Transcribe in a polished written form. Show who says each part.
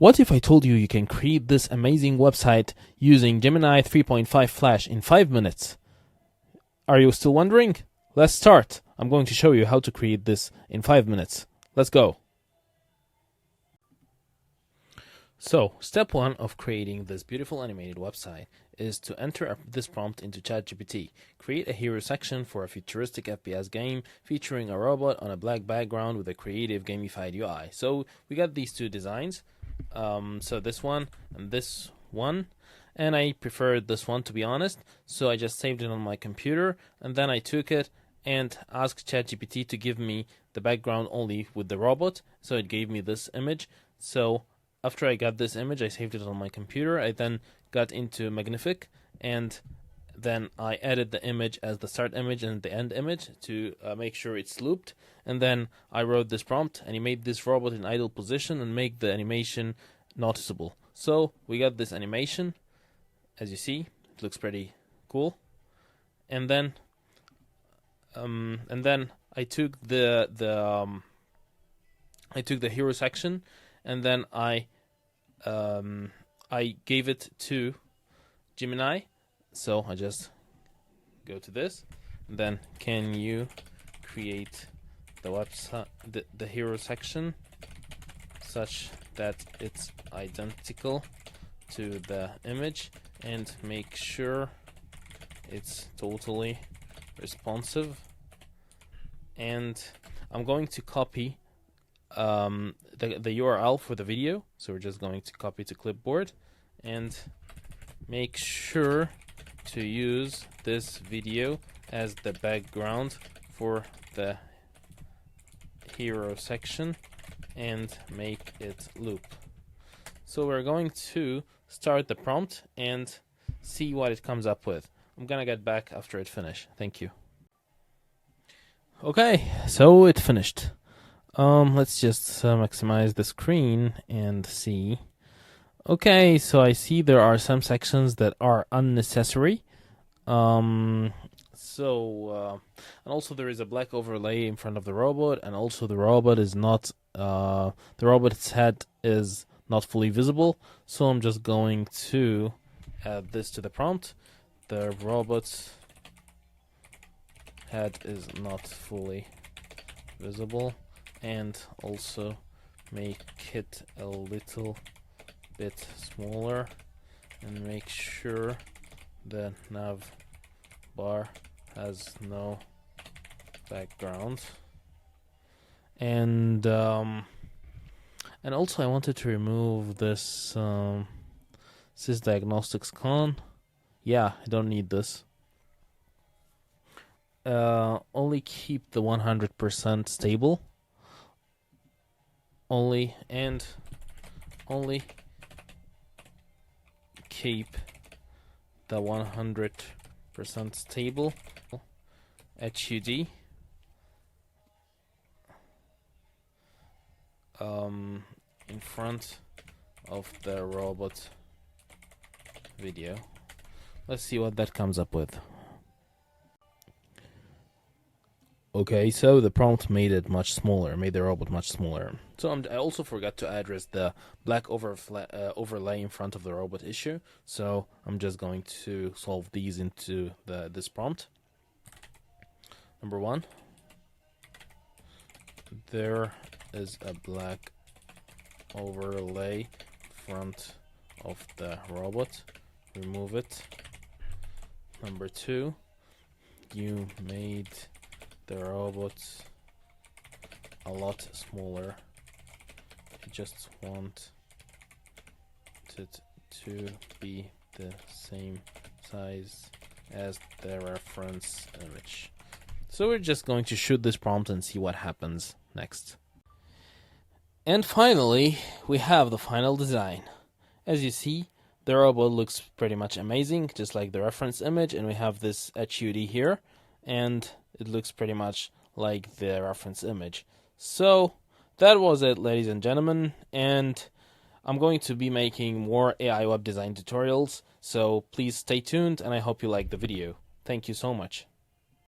Speaker 1: What if I told you you can create this amazing website using Gemini 3.5 Flash in 5 minutes? Are you still wondering? Let's start. I'm going to show you how to create this in 5 minutes. Let's go. So, step 1 of creating this beautiful animated website is to enter this prompt into ChatGPT. Create a hero section for a futuristic FPS game featuring a robot on a black background with a creative gamified UI. So, we got these two designs. So this one and this one, and I preferred this one, to be honest, so I just saved it on my computer, and then I took it and asked ChatGPT to give me the background only with the robot, so it gave me this image. So after I got this image, I saved it on my computer. I then got into Magnific, and then I added the image as the start image and the end image to make sure it's looped. And then I wrote this prompt, and he made this robot in idle position and make the animation noticeable. So we got this animation. As you see, it looks pretty cool. And then I took the hero section, and then I gave it to Gemini. So I just go to this, and then can you create the website, the hero section, such that it's identical to the image, and make sure it's totally responsive. And I'm going to copy the URL for the video, so we're just going to copy to clipboard and make sure to use this video as the background for the hero section and make it loop. So we're going to start the prompt and see what it comes up with. I'm gonna get back after it finishes. Thank you. Okay, so it finished. Let's just maximize the screen and see. Okay, so I see there are some sections that are unnecessary. And also there is a black overlay in front of the robot, and also the robot is not, the robot's head is not fully visible. So I'm just going to add this to the prompt. The robot's head is not fully visible, and also make it a little bit smaller, and make sure the nav bar has no background. And also I wanted to remove this sysdiagnostics con. Yeah, I don't need this. Only keep the 100% stable. Only keep the 100% stable HUD in front of the robot video. Let's see what that comes up with. Okay, so the prompt made it much smaller, made the robot much smaller. So I also forgot to address the black overlay in front of the robot issue. So I'm just going to solve these into this prompt. Number 1, there is a black overlay in front of the robot. Remove it. Number 2, you made the robot a lot smaller. You just want it to be the same size as the reference image. So we're just going to shoot this prompt and see what happens next. And finally, we have the final design. As you see, the robot looks pretty much amazing, just like the reference image, and we have this HUD here, and it looks pretty much like the reference image. So that was it, ladies and gentlemen, and I'm going to be making more AI web design tutorials, so please stay tuned, and I hope you like the video. Thank you so much.